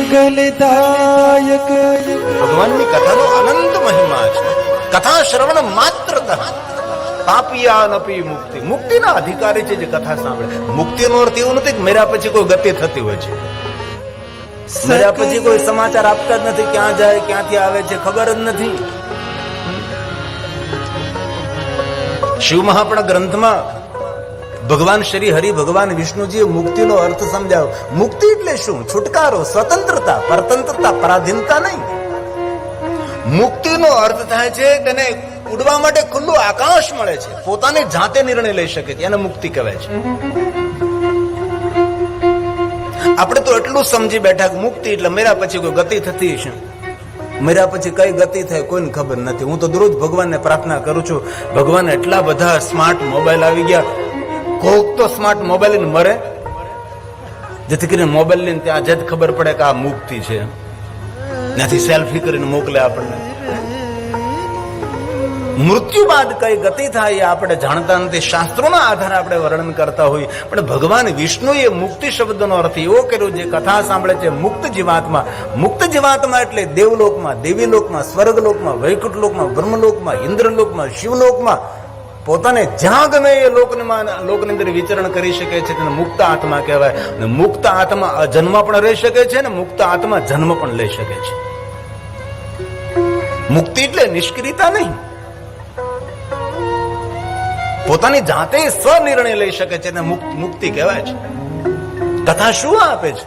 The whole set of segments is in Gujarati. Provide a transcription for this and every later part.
મંગલદાયક ભગવાનની કથાનો અનંત મહિમા છે. કથા શ્રવણ માત્રતઃ પાપિયાનપી મુક્તિ. મુક્તિના અધિકારી છે જે કથા સાંભળે. મુક્તિનો અર્થ એવું નથી કે મેરા પછી કોઈ ગતિ થતી હોય છે. મેરા પછી કોઈ સમાચાર આપતા જ નથી, ક્યાં જાય ક્યાંથી આવે છે ખબર જ નથી. શિવ મહાપુરાણ ગ્રંથમાં ભગવાન શ્રી હરિ ભગવાન વિષ્ણુજીએ મુક્તિનો અર્થ સમજાવ્યો. મુક્તિ એટલે શું? છુટકારો, સ્વતંત્રતા, પરતંત્રતા, પરાધીનતા નહીં. મુક્તિનો અર્થ થાય છે તેને ઉડવા માટે ખુલ્લું આકાશ મળે છે, પોતાની જાતે નિર્ણય લઈ શકે છે, એને મુક્તિ કહેવાય છે. આપણે તો એટલું સમજી બેઠા કે મુક્તિ એટલે મેરા પછી કોઈ ગતિ થતી છે. મેરા પછી કઈ ગતિ થાય કોઈને ખબર નથી. હું તો દરરોજ ભગવાનને પ્રાર્થના કરું છું, ભગવાન એટલા બધા સ્માર્ટ મોબાઈલ આવી ગયા, કોક તો સ્માર્ટ મોબાઈલ લઈને મરે, જેથી કરીને મોબાઈલ લઈને ત્યાં જ ખબર પડે કે આ મુક્તિ છે. ત્યાંથી સેલ્ફી કરીને મોકલે આપણને. મૃત્યુ બાદ કઈ ગતિ થાય એ આપણે જાણતા નથી. શાસ્ત્રોના આધારે આપણે વર્ણન કરતા હોઈએ, પણ ભગવાન વિષ્ણુએ મુક્તિ શબ્દનો અર્થ એવો કર્યો, જે કથા સાંભળે છે મુક્ત જીવાત્મા. મુક્ત જીવાત્મા એટલે દેવલોકમાં, દેવીલોકમાં, સ્વર્ગલોકમાં, વૈકુંઠ બ્રહ્મલોકમાં, ઇન્દ્રલોકમાં, શિવલોકમાં, પોતાને જ્યાં ગમે એ લોકની અંદર વિચરણ કરી શકે છે, તેને મુક્ત આત્મા કહેવાય. અને મુક્ત આત્મા અજન્મ પણ રહી શકે છે ને મુક્ત આત્મા જન્મ પણ લઈ શકે છે. મુક્તિ એટલે નિષ્ક્રિયતા નહીં, પોતાની જાતે સ્વનિર્ણય લઈ શકે છે, ને મુક્તિ કહેવાય છે. કથા શું આપે છે?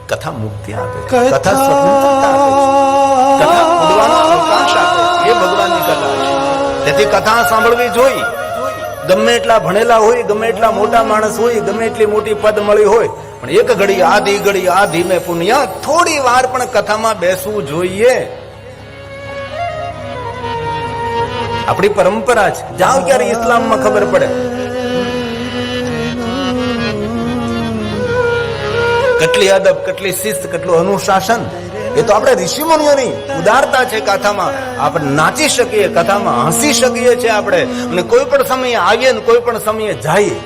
કથા મુક્તિ આપે છે, કથા સ્વતંત્રતા આપે છે, કથા ઉડવાનો અવકાશ આપે છે. એ ભગવાનની કથા છે. તેથી કથા સાંભળવી જોઈએ. ગમે એટલા ભણેલા હોય, ગમે એટલા મોટા માણસ હોય, ગમે એટલી મોટી પદ મળી હોય, પણ એક ઘડી આ ધીમે પુણ્ય થોડી વાર પણ કથામાં બેસવું જોઈએ. આપણી પરંપરા છે. જાઓ ક્યારે ઇસ્લામમાં ખબર પડે. કેટલી અદબ, કેટલી શિસ્ત, કેટલું અનુશાસન. એ તો આપણે ઋષિ મુનિઓની ઉદારતા છે. કથામાં આપણે નાચી શકીએ, કથામાં હસી શકીએ છીએ આપણે, અને કોઈ પણ સમયે આવીએ ને કોઈ પણ સમયે જઈએ.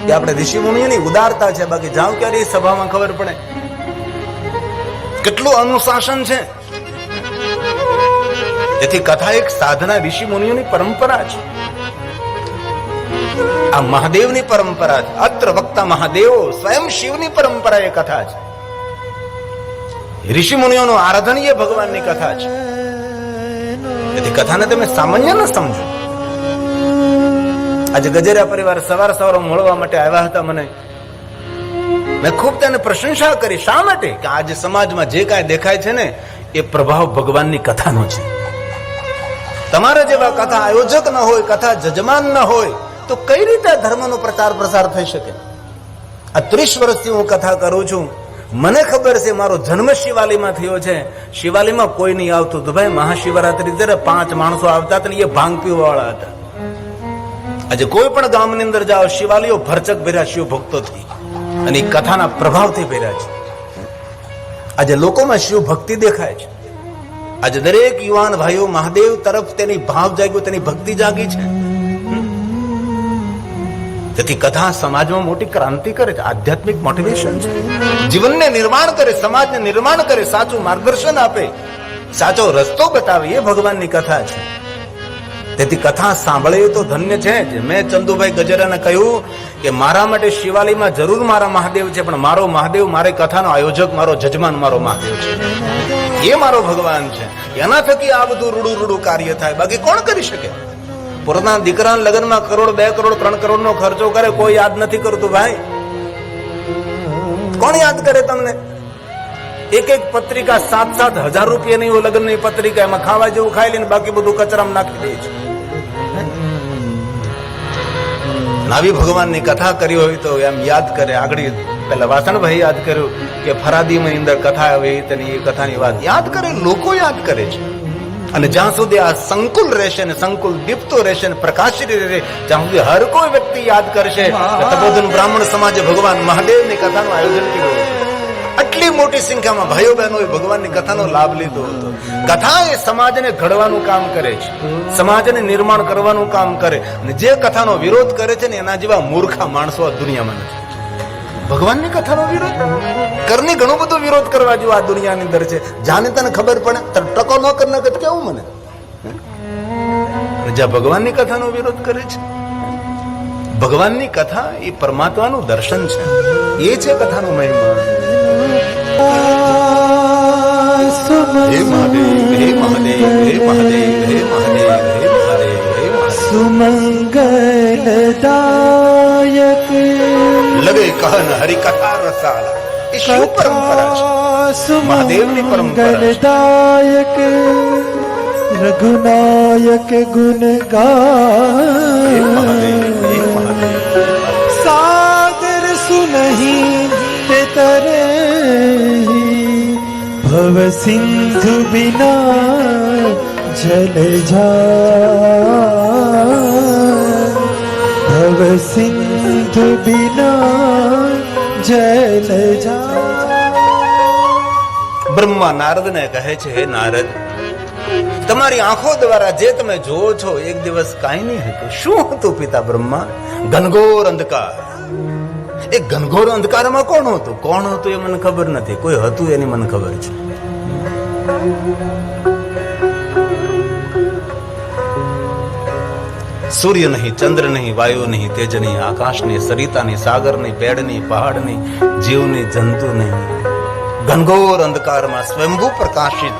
એ આપણે ઋષિ મુનિઓની ઉદારતા છે. બાકી જાઓ ક્યારે સભામાં ખબર પડે કેટલું અનુશાસન છે. તેથી કથા એક સાધના ઋષિ મુનિઓની પરંપરા છે. આ મહાદેવની પરંપરા છે. અત્ર વક્તા મહાદેવો, સ્વયં શિવની પરંપરા એ કથા છે. ઋષિ મુનિઓનું આરાધનીય ભગવાનની કથા છે. તેથી કથાને તમે સામાન્ય ન સમજો. આજે ગજેરા પરિવાર સવાર મળવા માટે આવ્યા હતા. મેં ખૂબ તેને પ્રશંસા કરી. શા માટે? કે આજે સમાજમાં જે કાંઈ દેખાય છે ને એ પ્રભાવ ભગવાનની કથાનો છે. તમારા જેવા કથા આયોજક ન હોય, કથા જજમાન ન હોય, તો કઈ રીતે ધર્મનો પ્રચાર પ્રસાર થઈ શકે? આ 30 વર્ષથી હું કથા કરું છું. મને ખબર છે, મારો જન્મ શિવાલીમાં થયો છે. શિવાલીમાં કોઈ નહીં આવતું. તો ભાઈ મહાશિવરાત્રી જ્યારે 5 માણસો આવતા હતા ને એ ભાંગ પીવા વાળા હતા. આજે કોઈ પણ ગામની અંદર જાઓ, શિવાલીઓ ભરચક ભર્યા શિવ ભક્તોથી, અને એ કથાના પ્રભાવથી ભર્યા છે. આજે લોકોમાં શિવ ભક્તિ દેખાય છે. આજે દરેક યુવાન ભાઈઓ મહાદેવ તરફ તેની ભાવ જાગ્યો, તેની ભક્તિ જાગી છે. તેથી કથા સમાજમાં મોટી ક્રાંતિ કરે છે. આધ્યાત્મિક મોટિવેશન છે. જીવનને નિર્માણ કરે, સમાજને નિર્માણ કરે, સાચું માર્ગદર્શન આપે, સાચો રસ્તો બતાવે. એ ભગવાનની કથા છે. તેથી કથા સાંભળે તો ધન્ય છે જ. મેં ચંદુભાઈ ગજેરાને કહ્યું કે મારા માટે શિવાલીમાં જરૂર મારા મહાદેવ છે, પણ મારો મહાદેવ, મારી કથાનો આયોજક, મારો જજમાન મારો મહાદેવ છે. એ મારો ભગવાન છે. એના થકી આ બધું રૂડું કાર્ય થાય. બાકી કોણ કરી શકે? પોતાના દીકરાના લગ્નમાં કરોડ, 2 કરોડ, 3 કરોડ નો ખર્ચો કરે, કોઈ યાદ નથી કરતું. ભાઈ કોણ યાદ કરે તમને? એક પત્રિકા 7-7 હજાર રૂપિયાની લગ્નની પત્રિકા, એમાં ખાવા જેવું ખાઈ લઈને બાકી બધું કચરામાં નાખી દે છે. આવી ભગવાનની કથા કરી હોય તો એમ યાદ કરે. આગળ પેલા વાસણભાઈ યાદ કર્યું કે ફરાદીમાં અંદર કથા આવી, તેની એ કથાની વાત યાદ કરે, લોકો યાદ કરે છે. અને જ્યાં સુધી આ સંકુલ રહેશે ને સંકુલ દીપતો રહેશે ને પ્રકાશિત રહેશે, જ્યાં સુધી હર કોઈ વ્યક્તિ યાદ કરશે તપોધન બ્રાહ્મણ સમાજે ભગવાન મહાદેવની કથાનું આયોજન કર્યું. આટલી મોટી સંખ્યામાં ભાઈઓ બહેનોએ ભગવાનની કથાનો લાભ લીધો હતો. કથા એ સમાજને ઘડવાનું કામ કરે છે, સમાજને નિર્માણ કરવાનું કામ કરે. અને જે કથાનો વિરોધ કરે છે ને એના જેવા મૂર્ખા માણસો આ દુનિયામાં નથી. ભગવાનની કથાનો વિરોધ. કરની ઘણો બધો વિરોધ કરવા જેવો આ દુનિયાની અંદર છે. જાને તને ખબર પડે ટકો ન કરના કેવું મને. જ્યાં ભગવાનની કથાનો વિરોધ કરે છે. ભગવાનની કથા એ પરમાત્માનું દર્શન છે. એ છે કથાનો મહિમા. હે મહાદેવ, હે મહાદેવ, હે મહાદેવ, હે મહાદેવ, હે મહાદેવ, હે મહાદેવ. સુમંગલદાયક લગે કહન હરિ કથા રસાલા. એ શિવ પરંપરા છે, મહાદેવની પરંપરા છે. સુમંગલદાયક રઘુનાયક ગુણ હે મહાદેવ, હે મહાદેવ. સાગર સુનહી તે તરે ભવ સિંધુ બિના જલ જાય ભવ સિંધુ બિના જલ જાય. બ્રહ્મા નારદને કહે છે, હે નારદ, તમારી આંખો દ્વારા જે તમે જોવો છો એક દિવસ કાંઈ નહીં હતું. શું હતું પિતા બ્રહ્મા? ઘનઘોર અંધકાર. એ ઘનઘોર અંધકારમાં કોણ હતું? કોણ હતું એ મને ખબર નથી. કોઈ હતું એની મને ખબર છે. સૂર્ય નહીં, ચંદ્ર નહીં, વાયુ નહીં, તેજ નહીં, આકાશ નહીં, સરિતા નહીં, સાગર નહીં, પેડ નહીં, પહાડ નહીં, જીવ નહીં, જંતુ નહીં. ઘનઘોર અંધકારમાં સ્વયંભૂ પ્રકાશિત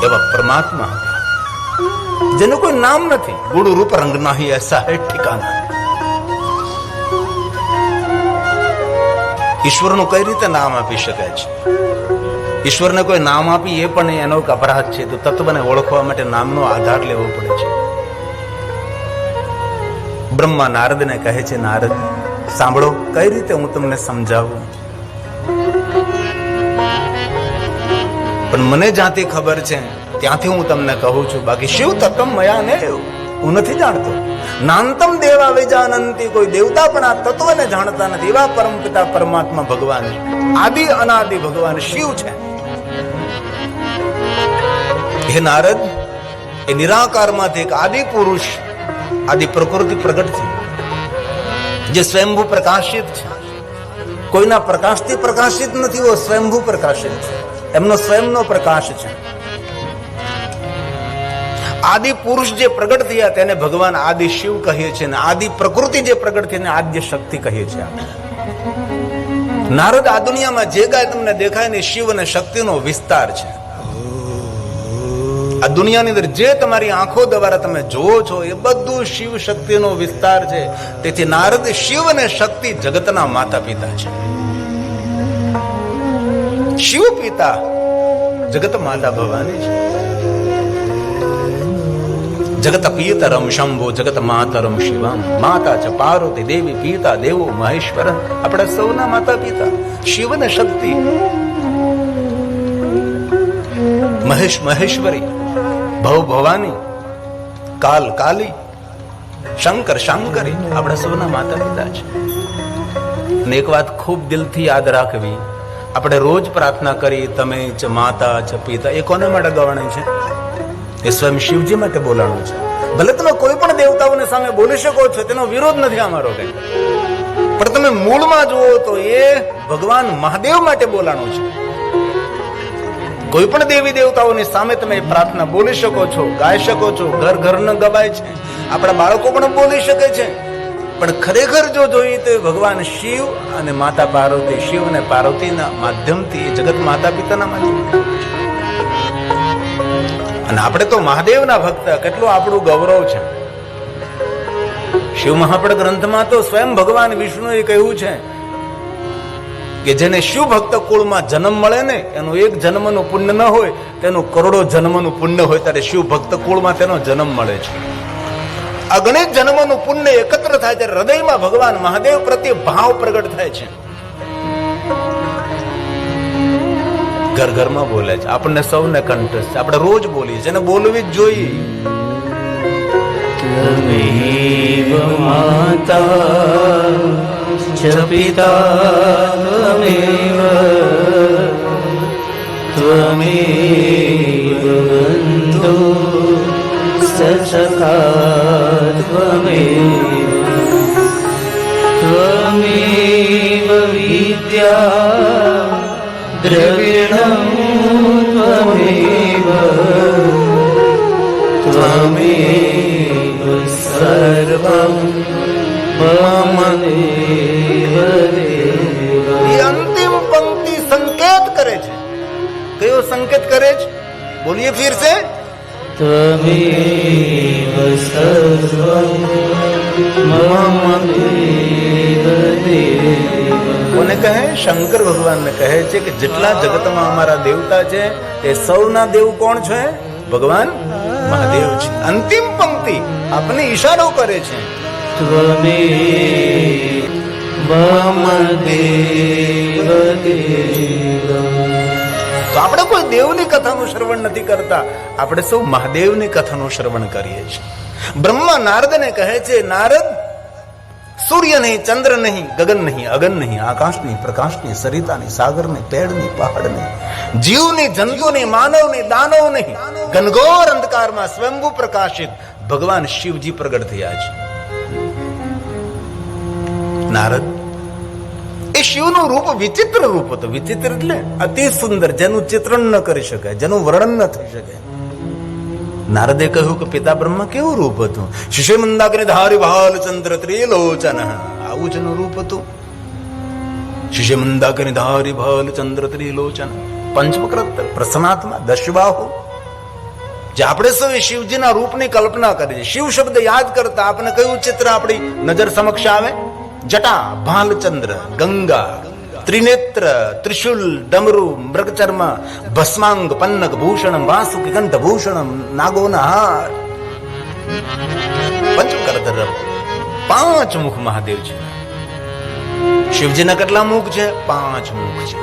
એવા પરમાત્મા જેનું કોઈ નામ નથી. ગુણ રૂપ રંગ નહીં એસા હે ઠિકાના. ઈશ્વરનું કઈ રીતે નામ આપી શકાય છે? ઈશ્વરને કોઈ નામ આપી એ પણ એનો એક અપરાધ છે. તો તત્વને ઓળખવા માટે નામનો આધાર લેવો પડે છે. બ્રહ્મા નારદને કહે છે, નારદ સાંભળો, કઈ રીતે હું તમને સમજાવું. પણ મને જ્યાંથી ખબર છે ત્યાંથી હું તમને કહું છું. બાકી શિવ તત્વમ મયા ને હું નથી જાણતો. નાંતમ દેવા વિજાનંતી. કોઈ દેવતા પણ આ તત્વને જાણતા નથી. એવા પરમ પિતા પરમાત્મા ભગવાન, આદિ અનાદિ ભગવાન શિવ છે. હે નારદ, એ નિરાકારમાંથી એક આદિ પુરુષ, આદિ પ્રકૃતિ પ્રગટ થઈ, જે સ્વયંભૂ પ્રકાશિત છે. કોઈના પ્રકાશથી પ્રકાશિત નથી, वो સ્વયંભૂ પ્રકાશિત છે. એમનો સ્વયંનો પ્રકાશ છે. આદિ પુરુષ જે પ્રગટ થયા તેને ભગવાન આદિ શિવ કહીએ છીએ, અને આદિ પ્રકૃતિ જે પ્રગટ થઈ એને આદ્ય શક્તિ કહીએ છીએ. નારદ, આ દુનિયામાં જે કાંઈ તમને દેખાય ને શિવ અને શક્તિનો વિસ્તાર છે. આ દુનિયાની અંદર જે તમારી આંખો દ્વારા તમે જોવો છો એ બધું શિવ શક્તિનો વિસ્તાર છે. તેથી નારદ, શિવ અને શક્તિ જગતના માતા પિતા છે. શિવ પિતા, જગત માતા ભવાની છે. જગત પિતરમ શંભો, જગત માતરમ શિવમ. માતા છે પાર્વતી દેવી, પિતા દેવો મહેશ્વર. આપણા સૌના માતા પિતા શિવ અને શક્તિ. મહેશ મહેશ્વરી, ભવ ભવાની, કાલ કાલી, શંકર શંકરી આપણા સૌના માતા પિતા છે. અને એક વાત ખૂબ દિલથી યાદ રાખવી, આપણે રોજ પ્રાર્થના કરી તમે ચ માતા ચ પિતા, એ કોને માટે ગવણી છે? એ સ્વયં શિવજી માટે બોલાણું છે. ભલે તમે કોઈ પણ દેવતાઓને સામે બોલી શકો છો, તેનો વિરોધ નથી અમારો કઈ, પણ તમે મૂળમાં જુઓ તો એ ભગવાન મહાદેવ માટે બોલાણું છે. કોઈ પણ દેવી દેવતાઓની સામે તમે પ્રાર્થના બોલી શકો છો, ગાઈ શકો છો. ઘર ઘર ન ગવાય છે, આપણા બાળકો પણ બોલી શકે છે. પણ ખરેખર જો જોઈએ તો ભગવાન શિવ અને માતા પાર્વતી, શિવ અને પાર્વતીના માધ્યમથી જગત માતા પિતાના માધ્યમથી. અને આપણે તો મહાદેવના ભક્ત, કેટલું આપણું ગૌરવ છે. શિવ મહાપડ ગ્રંથમાં તો સ્વયં ભગવાન વિષ્ણુએ કહ્યું છે કે જેને શિવ ભક્ત કુળમાં જન્મ મળે ને, એનું એક જન્મનું પુણ્ય ન હોય, તેનું કરોડો જન્મનું પુણ્ય હોય. ત્યારે શિવ ભક્ત કુળમાં તેનો જન્મ મળે છે. અગણિત જન્મનું પુણ્ય એકત્ર થાય ત્યારે હૃદયમાં ભગવાન મહાદેવ પ્રત્યે ભાવ પ્રગટ થાય છે. ઘર ઘરમાં બોલે છે, આપણને સૌને કંઠસ્થ છે. આપણે રોજ બોલીએ છીએ, એને બોલવી જ જોઈએ. ત્વમેવ માતા ચ પિતા ત્વમેવ, ત્વમેવ બંધુ સખા ત્વમેવ, દ્રવિણં ત્વમેવ ત્વમેવ સર્વં મમ દેવ દેવ. એ અંતિમ પંક્તિ સંકેત કરે છે. કયો સંકેત કરે છે? બોલીએ ફિર સે. ત્વમેવ સર્વં મમ દેવ દેવ. કોને કહે? શંકર ભગવાનને કહે છે કે જેટલા જગતમાં અમારા દેવતા છે તે સૌના દેવ કોણ છે? ભગવાન મહાદેવ છે. અંતિમ પંક્તિ આપને ઈશારો કરે છે. ત્વમેવ મમ દેવ દેવ. તો આપણે કોઈ દેવની કથાનું શ્રવણ નથી કરતા, આપણે સૌ મહાદેવની કથાનું શ્રવણ કરીએ છીએ. બ્રહ્મા નારદને કહે છે, નારદ, સૂર્ય નહીં, ચંદ્ર નહીં, ગગન નહીં, અગન નહીં, આકાશ નહીં, પ્રકાશ નહીં, સરિતા નહીં, સાગર નહીં, પેડ નહીં, પહાડ નહીં, જીવ નહીં, જંતુ નહીં, માનવ નહીં, દાનવ નહીં, ઘનઘોર અંધકારમાં સ્વયંભૂ પ્રકાશિત ભગવાન શિવજી પ્રગટ થયા છે. નારદ, એ શિવનું રૂપ વિચિત્ર રૂપ હતું. વિચિત્ર એટલે અતિ સુંદર, જેનું ચિત્રણ ન કરી શકાય, જેનું વર્ણન ન થઈ શકે. નારદે કહ્યું કે પિતા બ્રહ્મા કેવું રૂપ હતું? શિશે મંદાગ્નિ ધારી ભાલચંદ્ર ત્રિલોચન, આવું જેનું રૂપ હતું. શિશે મંદાગ્નિ ધારી ભાલચંદ્ર ત્રિલોચન, પંચવક્ર, પ્રસન્નાત્મા, દશબાહુ. જે આપણે સૌ શિવજીના રૂપની કલ્પના કરીએ, શિવ શબ્દ યાદ કરતા આપણે કયું ચિત્ર આપણી નજર સમક્ષ આવે? જટા, ભાલચંદ્ર, ગંગા, ત્રિનેત્ર, ત્રિશુલ, ડમરુ, મૃગચર્મ, ભસ્માંગ, પન્નક, ભૂષણમ, વાસુકી, કંઠ ભૂષણમ, નાગોના હાર, પંચકરધર, 5 મુખ મહાદેવ છે. શિવજીના કેટલા મુખ છે? 5 મુખ છે.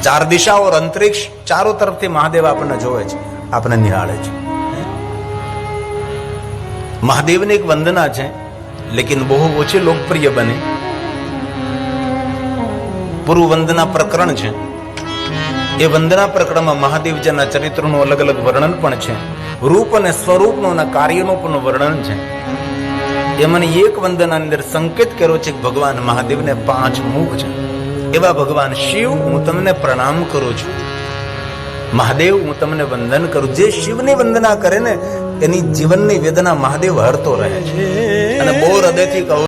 4 દિશાઓ, અંતરિક્ષ, ચારો તરફથી મહાદેવ આપણને જોવે છે, આપણને નિહાળે છે. મહાદેવની એક વંદના છે, લેકિન બહુ ઓછી લોકપ્રિય બને. પૂર્વ વંદના પ્રકરણ છે. એ વંદના પ્રકરણમાં મહાદેવજીના ચરિત્રનું અલગ અલગ વર્ણન પણ છે, રૂપ અને સ્વરૂપનું અને કાર્યનું પણ વર્ણન છે. એ મને એક વંદનાની અંદર સંકેત કર્યો છે કે ભગવાન મહાદેવને 5 મુખ છે. એવા ભગવાન શિવ, હું તમને પ્રણામ કરું છું. મહાદેવ, હું તમને વંદન કરું. જે શિવની વંદના કરે ને એની જીવનની વેદના મહાદેવ હરતો રહે છે. અને બહુ હૃદયથી કહું